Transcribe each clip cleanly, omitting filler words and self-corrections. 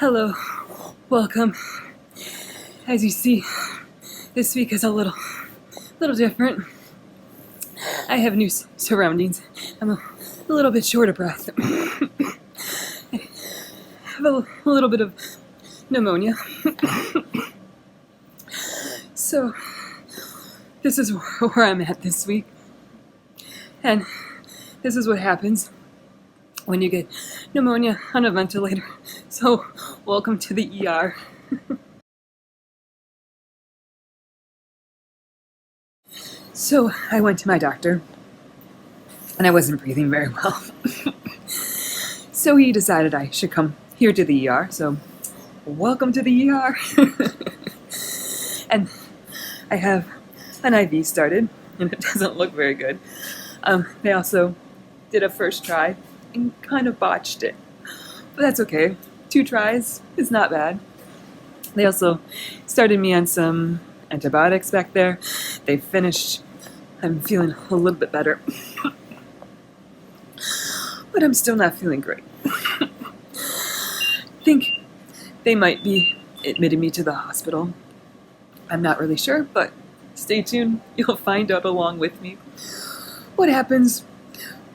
Hello, welcome. As you see, this week is a little different. I have new surroundings. I'm a little bit short of breath. I have a little bit of pneumonia. So, this is where I'm at this week. And this is what happens when you get pneumonia on a ventilator. So, welcome to the ER. So, I went to my doctor, and I wasn't breathing very well. So he decided I should come here to the ER, so welcome to the ER. And I have an IV started, and it doesn't look very good. They also did a first try and kind of botched it, but that's okay. 2 tries is not bad. They also started me on some antibiotics back there. They finished. I'm feeling a little bit better, but I'm still not feeling great. I think they might be admitting me to the hospital. I'm not really sure, but stay tuned. You'll find out along with me what happens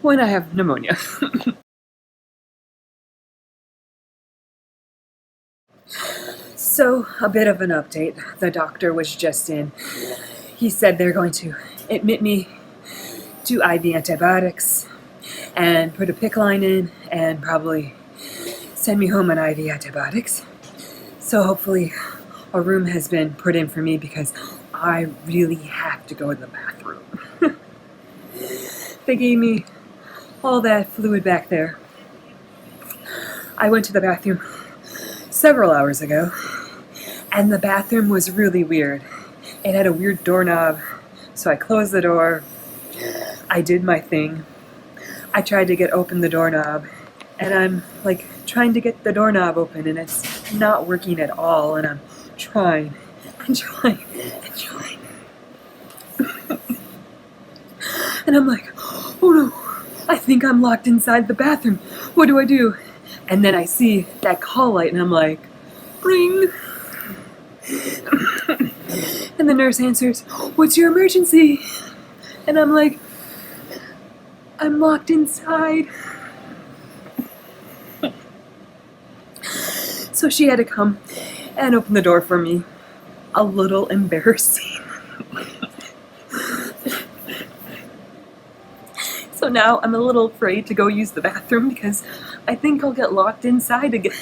when I have pneumonia. So, a bit of an update. The doctor was just in. He said they're going to admit me to IV antibiotics and put a PICC line in and probably send me home on IV antibiotics. So hopefully a room has been put in for me because I really have to go to the bathroom. They gave me all that fluid back there. I went to the bathroom several hours ago, and the bathroom was really weird. It had a weird doorknob, so I closed the door. I did my thing. I tried to get open the doorknob, and I'm like trying to get the doorknob open, and it's not working at all, and I'm trying and trying and trying. And I'm like, oh no, I think I'm locked inside the bathroom. What do I do? And then I see that call light, and I'm like, ring. And the nurse answers, what's your emergency? And I'm like, I'm locked inside. So she had to come and open the door for me. A little embarrassing. So now I'm a little afraid to go use the bathroom because I think I'll get locked inside again.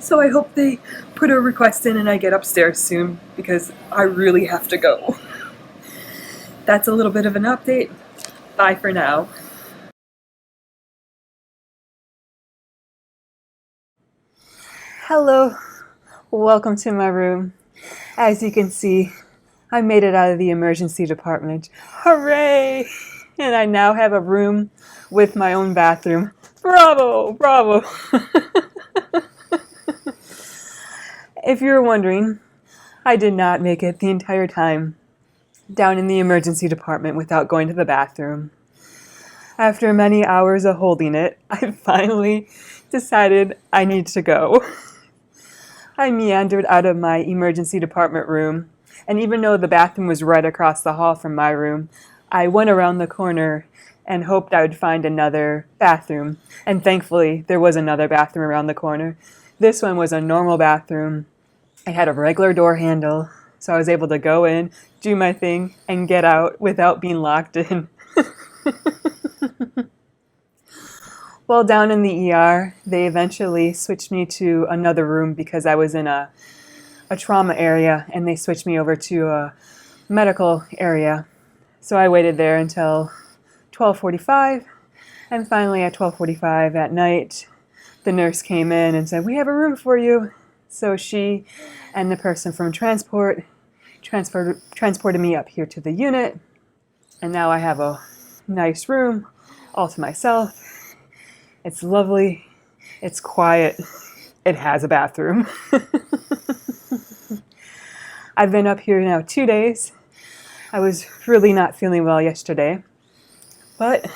So I hope they put a request in and I get upstairs soon because I really have to go. That's a little bit of an update. Bye for now. Hello, welcome to my room. As you can see, I made it out of the emergency department. Hooray! And I now have a room with my own bathroom. Bravo, bravo. If you're wondering, I did not make it the entire time down in the emergency department without going to the bathroom. After many hours of holding it, I finally decided I need to go. I meandered out of my emergency department room, and even though the bathroom was right across the hall from my room, I went around the corner and hoped I would find another bathroom. And thankfully, there was another bathroom around the corner. This one was a normal bathroom. It had a regular door handle, so I was able to go in, do my thing, and get out without being locked in. While down in the ER, they eventually switched me to another room because I was in a trauma area, and they switched me over to a medical area. So I waited there until 12:45, and finally at 12:45 at night, the nurse came in and said, we have a room for you. So she and the person from transported me up here to the unit, and now I have a nice room all to myself. It's lovely, it's quiet, it has a bathroom. I've been up here now 2 days. I was really not feeling well yesterday, but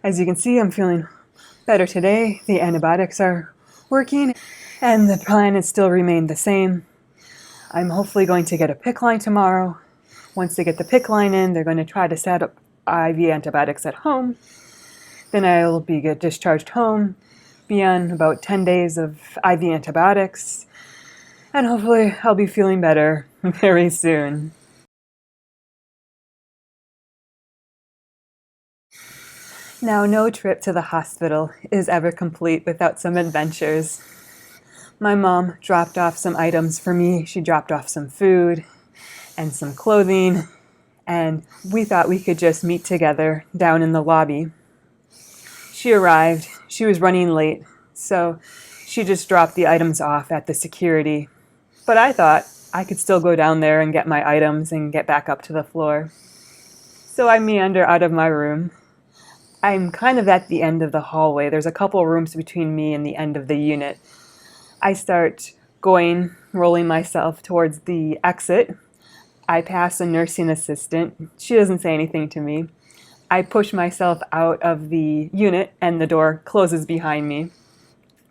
as you can see, I'm feeling better today. The antibiotics are working, and the plan has still remained the same. I'm hopefully going to get a PICC line tomorrow. Once they get the PICC line in, they're going to try to set up IV antibiotics at home. Then I'll get discharged home, be on about 10 days of IV antibiotics, and hopefully I'll be feeling better very soon. Now, no trip to the hospital is ever complete without some adventures. My mom dropped off some items for me. She dropped off some food and some clothing, and we thought we could just meet together down in the lobby. She arrived. She was running late, so she just dropped the items off at the security. But I thought I could still go down there and get my items and get back up to the floor. So I meander out of my room. I'm kind of at the end of the hallway. There's a couple rooms between me and the end of the unit. I start rolling myself towards the exit. I pass a nursing assistant. She doesn't say anything to me. I push myself out of the unit and the door closes behind me.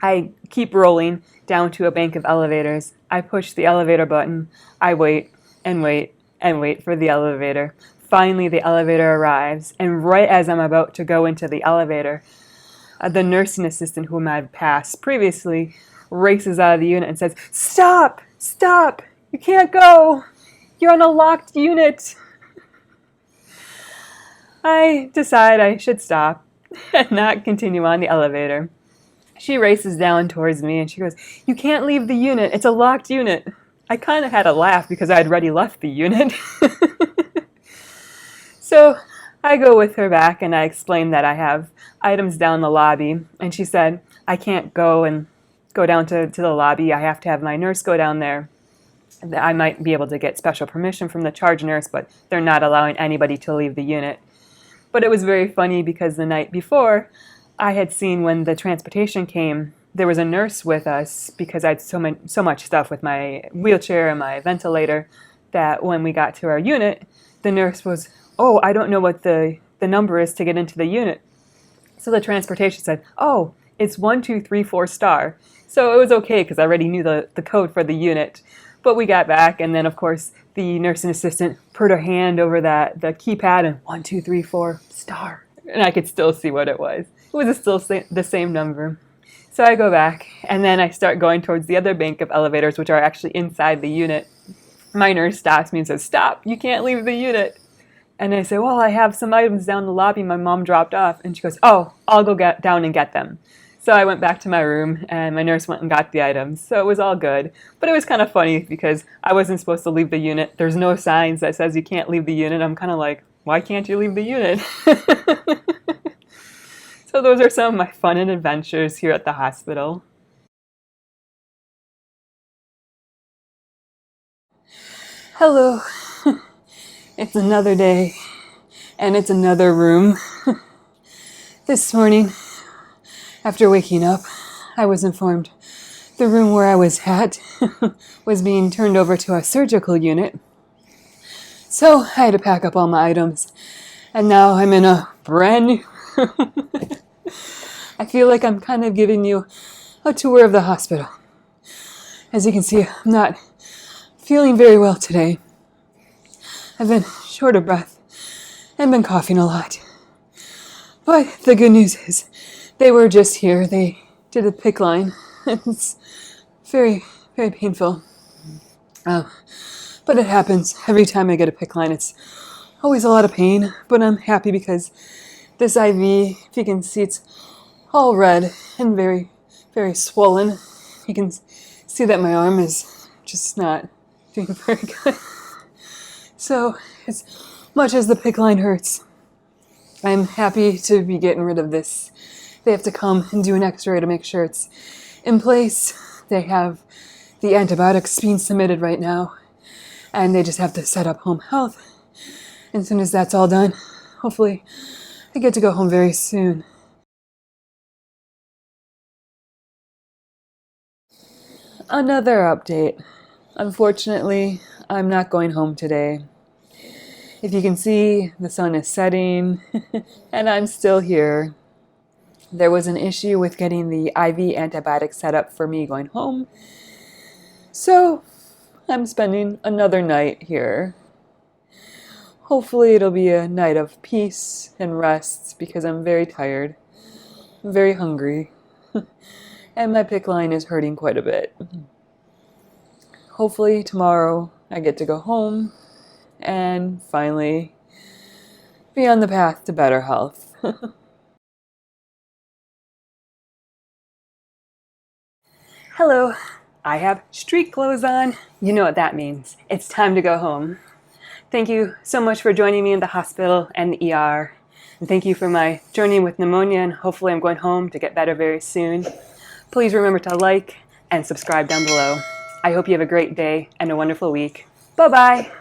I keep rolling down to a bank of elevators. I push the elevator button. I wait and wait and wait for the elevator. Finally, the elevator arrives, and right as I'm about to go into the elevator, the nursing assistant whom I'd passed previously races out of the unit and says, "Stop! Stop! You can't go! You're on a locked unit!" I decide I should stop and not continue on the elevator. She races down towards me and she goes, "You can't leave the unit. It's a locked unit." I kind of had a laugh because I had already left the unit. So I go with her back and I explain that I have items down the lobby. And she said, "I can't go down to the lobby. I have to have my nurse go down there. I might be able to get special permission from the charge nurse, but they're not allowing anybody to leave the unit." But it was very funny because the night before, I had seen when the transportation came, there was a nurse with us because I had so much stuff with my wheelchair and my ventilator that when we got to our unit, the nurse was, "Oh, I don't know what the number is to get into the unit." So the transportation said, "Oh, it's 1234 star." So it was okay because I already knew the code for the unit. But we got back, and then of course the nursing assistant put her hand over the keypad and 1234 star, and I could still see what it was. It was still the same number. So I go back, and then I start going towards the other bank of elevators, which are actually inside the unit. My nurse stops me and says, "Stop! You can't leave the unit." And I say, "Well, I have some items down the lobby my mom dropped off." And she goes, "Oh, I'll go down and get them." So I went back to my room and my nurse went and got the items. So it was all good. But it was kind of funny because I wasn't supposed to leave the unit. There's no signs that says you can't leave the unit. I'm kind of like, why can't you leave the unit? So those are some of my fun and adventures here at the hospital. Hello. It's another day and it's another room. This morning, after waking up, I was informed the room where I was at was being turned over to a surgical unit. So I had to pack up all my items, and now I'm in a brand new room. I feel like I'm kind of giving you a tour of the hospital. As you can see, I'm not feeling very well today. I've been short of breath and been coughing a lot. But the good news is they were just here. They did a PICC line. It's very, very painful. But it happens every time I get a PICC line. It's always a lot of pain, but I'm happy because this IV, if you can see, it's all red and very, very swollen. You can see that my arm is just not doing very good. So as much as the PICC line hurts, I'm happy to be getting rid of this. They have to come and do an x-ray to make sure it's in place. They have the antibiotics being submitted right now, and they just have to set up home health. And as soon as that's all done, hopefully I get to go home very soon. Another update. Unfortunately, I'm not going home today. If you can see, the sun is setting, and I'm still here. There was an issue with getting the IV antibiotics set up for me going home, so I'm spending another night here. Hopefully it'll be a night of peace and rest because I'm very tired, very hungry, and my PICC line is hurting quite a bit. Hopefully tomorrow I get to go home and finally be on the path to better health. Hello, I have street clothes on. You know what that means. It's time to go home. Thank you so much for joining me in the hospital and the ER. And thank you for my journey with pneumonia, and hopefully I'm going home to get better very soon. Please remember to like and subscribe down below. I hope you have a great day and a wonderful week. Bye-bye.